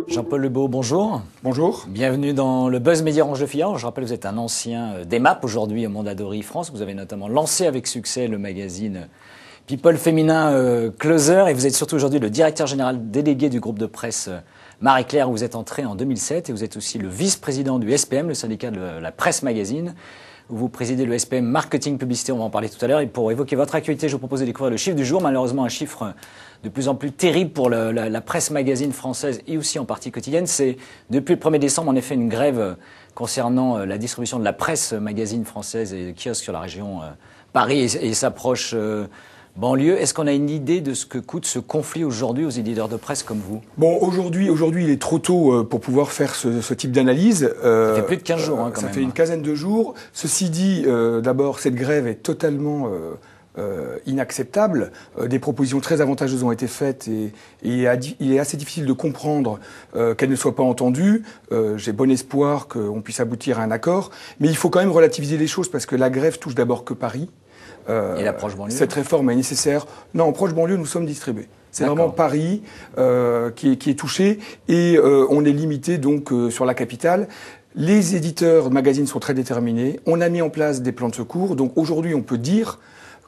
Jean-Paul Lebeau, bonjour. Bonjour. Bienvenue dans le Buzz Média Orange de Fillard. Je rappelle que vous êtes un ancien d'EMAP, aujourd'hui au Mondadori France. Vous avez notamment lancé avec succès le magazine People féminin Closer, et vous êtes surtout aujourd'hui le directeur général délégué du groupe de presse Marie-Claire, où vous êtes entré en 2007, et vous êtes aussi le vice-président du SPM, le syndicat de la presse magazine, où vous présidez le SPM Marketing Publicité, on va en parler tout à l'heure. Et pour évoquer votre actualité, je vous propose de découvrir le chiffre du jour, malheureusement un chiffre de plus en plus terrible pour la presse magazine française et aussi en partie quotidienne. C'est depuis le 1er décembre, en effet, une grève concernant la distribution de la presse magazine française et kiosques sur la région Paris et s'approche banlieue. Est-ce qu'on a une idée de ce que coûte ce conflit aujourd'hui aux éditeurs de presse comme vous? Bon, aujourd'hui, il est trop tôt pour pouvoir faire ce type d'analyse. Ça fait plus de 15 jours, quand même. Ça fait une quinzaine de jours. Ceci dit, d'abord, cette grève est totalement inacceptable. Des propositions très avantageuses ont été faites et il est assez difficile de comprendre qu'elles ne soient pas entendues. J'ai bon espoir qu'on puisse aboutir à un accord. Mais il faut quand même relativiser les choses parce que la grève touche d'abord que Paris. Et la proche banlieue. Cette réforme est nécessaire. Non, en proche banlieue, nous sommes distribués. C'est vraiment Paris qui est touché et on est limité donc sur la capitale. Les éditeurs de magazines sont très déterminés. On a mis en place des plans de secours. Donc aujourd'hui, on peut dire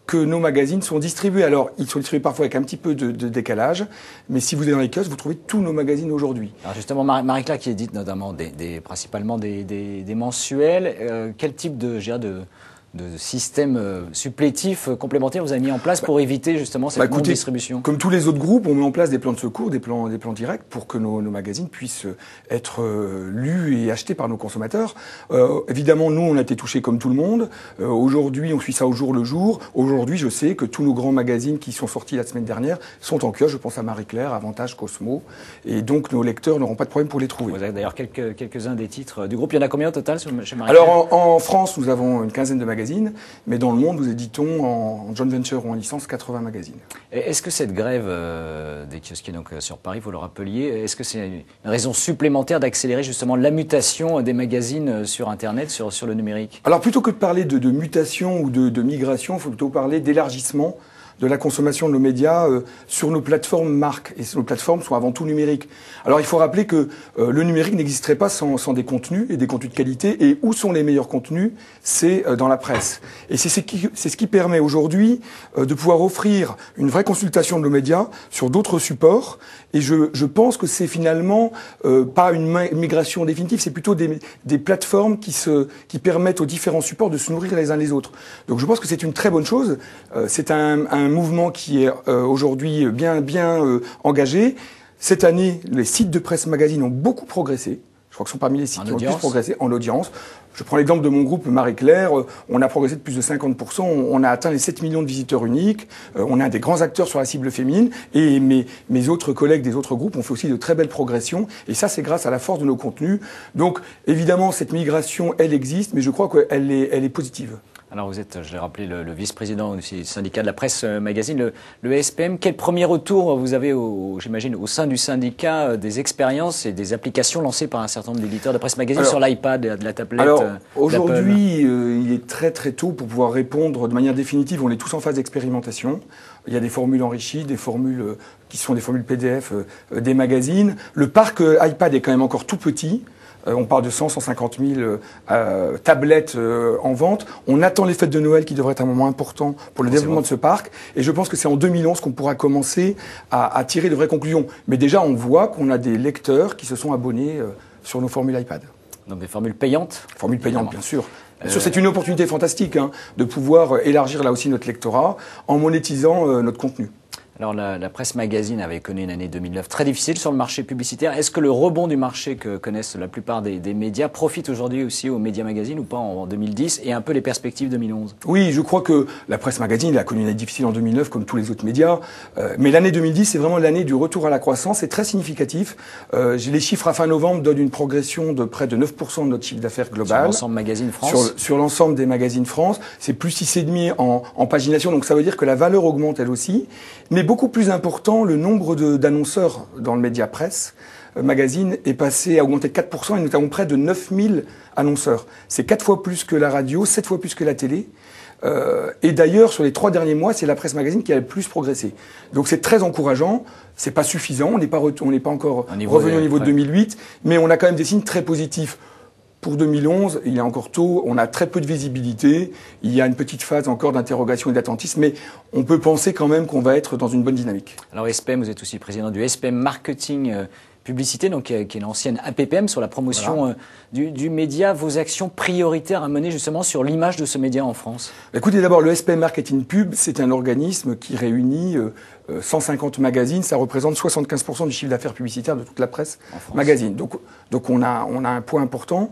que nos magazines sont distribués. Alors, ils sont distribués parfois avec un petit peu de décalage, mais si vous êtes dans les kiosques, vous trouvez tous nos magazines aujourd'hui. Alors justement, Marie-Claire qui édite notamment principalement des mensuels, quel type de système supplétif complémentaire vous avez mis en place pour éviter justement cette non-distribution? Comme tous les autres groupes, on met en place des plans de secours, des plans directs pour que nos magazines puissent être lus et achetés par nos consommateurs. Évidemment, nous, on a été touchés comme tout le monde. Aujourd'hui, on suit ça au jour le jour. Aujourd'hui, je sais que tous nos grands magazines qui sont sortis la semaine dernière sont en kiosque. Je pense à Marie-Claire, Avantage, Cosmo. Et donc, nos lecteurs n'auront pas de problème pour les trouver. Vous avez d'ailleurs quelques-uns des titres du groupe. Il y en a combien au total chez Marie-Claire? Alors, en France, nous avons une quinzaine de magazines. Mais dans le monde, nous éditons en joint venture ou en licence 80 magazines. Est-ce que cette grève des kiosquiers donc, sur Paris, vous le rappeliez, est-ce que c'est une raison supplémentaire d'accélérer justement la mutation des magazines sur Internet, sur le numérique? Alors plutôt que de parler de mutation ou de migration, il faut plutôt parler d'élargissement de la consommation de nos médias sur nos plateformes marques. Et nos plateformes sont avant tout numériques. Alors il faut rappeler que le numérique n'existerait pas sans des contenus et des contenus de qualité. Et où sont les meilleurs contenus? C'est dans la presse. Et c'est ce qui permet aujourd'hui de pouvoir offrir une vraie consultation de nos médias sur d'autres supports. Et je pense que c'est finalement pas une migration définitive, c'est plutôt des plateformes qui permettent aux différents supports de se nourrir les uns les autres. Donc je pense que c'est une très bonne chose. C'est un mouvement qui est aujourd'hui bien engagé. Cette année, les sites de presse magazine ont beaucoup progressé. Je crois que ce sont parmi les sites qui ont le plus progressé en audience. Je prends l'exemple de mon groupe Marie-Claire. On a progressé de plus de 50%. On a atteint les 7 millions de visiteurs uniques. On a des grands acteurs sur la cible féminine. Et mes autres collègues des autres groupes ont fait aussi de très belles progressions. Et ça, c'est grâce à la force de nos contenus. Donc, évidemment, cette migration, elle existe, mais je crois qu'elle est positive. Alors vous êtes, je l'ai rappelé, le vice-président du syndicat de la presse magazine, le SPM. Quel premier retour vous avez, j'imagine, au sein du syndicat, des expériences et des applications lancées par un certain nombre d'éditeurs de presse magazine sur l'iPad, de la tablette? Alors aujourd'hui, il est très très tôt pour pouvoir répondre de manière définitive. On est tous en phase d'expérimentation. Il y a des formules enrichies, des formules qui sont des formules PDF des magazines. Le parc iPad est quand même encore tout petit. On parle de 150 000 tablettes en vente. On attend les fêtes de Noël qui devraient être un moment important pour le développement de ce parc. Et je pense que c'est en 2011 qu'on pourra commencer à tirer de vraies conclusions. Mais déjà, on voit qu'on a des lecteurs qui se sont abonnés sur nos formules iPad. Donc des formules payantes? Formules payantes, bien sûr. Bien sûr, c'est une opportunité fantastique de pouvoir élargir là aussi notre lectorat en monétisant notre contenu. Alors la presse magazine avait connu une année 2009 très difficile sur le marché publicitaire. Est-ce que le rebond du marché que connaissent la plupart des médias profite aujourd'hui aussi aux médias magazines ou pas en 2010 et un peu les perspectives 2011? Oui, je crois que la presse magazine a connu une année difficile en 2009 comme tous les autres médias. Mais l'année 2010, c'est vraiment l'année du retour à la croissance. C'est très significatif. Les chiffres à fin novembre donnent une progression de près de 9% de notre chiffre d'affaires global. Sur l'ensemble magazine France? Sur l'ensemble des magazines France. C'est plus 6,5 en pagination. Donc ça veut dire que la valeur augmente elle aussi. Mais beaucoup plus important, le nombre d'annonceurs dans le média presse magazine est passé à augmenter de 4% et nous avons près de 9000 annonceurs. C'est 4 fois plus que la radio, 7 fois plus que la télé. Et d'ailleurs, sur les 3 derniers mois, c'est la presse magazine qui a le plus progressé. Donc c'est très encourageant. C'est pas suffisant. On n'est pas encore revenu au niveau de 2008, mais on a quand même des signes très positifs. Pour 2011, il est encore tôt, on a très peu de visibilité, il y a une petite phase encore d'interrogation et d'attentisme, mais on peut penser quand même qu'on va être dans une bonne dynamique. Alors SPM, vous êtes aussi président du SPM Marketing Publicité, donc, qui est l'ancienne APPM sur la promotion du média. Vos actions prioritaires à mener justement sur l'image de ce média en France? Écoutez, d'abord, le SPM Marketing Pub, c'est un organisme qui réunit 150 magazines, ça représente 75% du chiffre d'affaires publicitaire de toute la presse magazine. Donc on a un point important.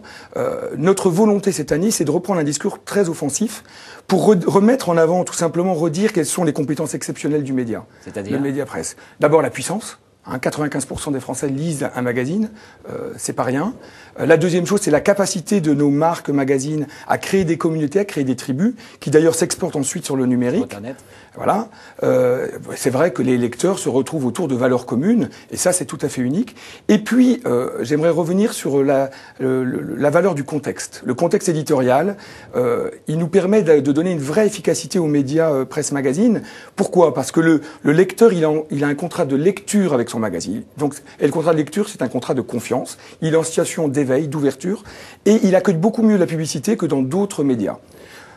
Notre volonté cette année, c'est de reprendre un discours très offensif pour remettre en avant, tout simplement redire quelles sont les compétences exceptionnelles du média. C'est-à-dire le média presse. D'abord la puissance. 95% des Français lisent un magazine, c'est pas rien. La deuxième chose, c'est la capacité de nos marques magazines à créer des communautés, à créer des tribus, qui d'ailleurs s'exportent ensuite sur le numérique. Internet. Voilà. C'est vrai que les lecteurs se retrouvent autour de valeurs communes, et ça, c'est tout à fait unique. Et puis, j'aimerais revenir sur la valeur du contexte. Le contexte éditorial, il nous permet de donner une vraie efficacité aux médias presse magazine. Pourquoi? Parce que le lecteur, il a un contrat de lecture avec son magazine. Donc, et le contrat de lecture, c'est un contrat de confiance. Il est en situation d'éveil, d'ouverture, et il accueille beaucoup mieux la publicité que dans d'autres médias.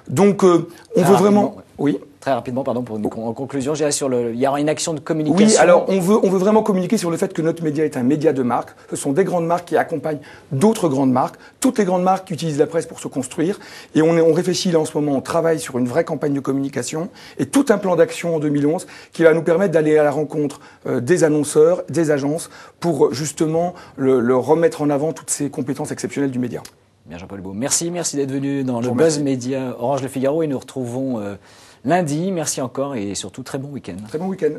Donc, on veut vraiment... Oui. Très rapidement, pardon, en conclusion, il y aura une action de communication. Oui, alors on veut vraiment communiquer sur le fait que notre média est un média de marque. Ce sont des grandes marques qui accompagnent d'autres grandes marques. Toutes les grandes marques utilisent la presse pour se construire. Et on réfléchit là en ce moment, on travaille sur une vraie campagne de communication et tout un plan d'action en 2011 qui va nous permettre d'aller à la rencontre des annonceurs, des agences pour justement le remettre en avant toutes ces compétences exceptionnelles du média. Bien, Jean-Paul Beau. Merci d'être venu dans le Buzz Média Orange Le Figaro et nous retrouvons lundi. Merci encore et surtout très bon week-end. Très bon week-end.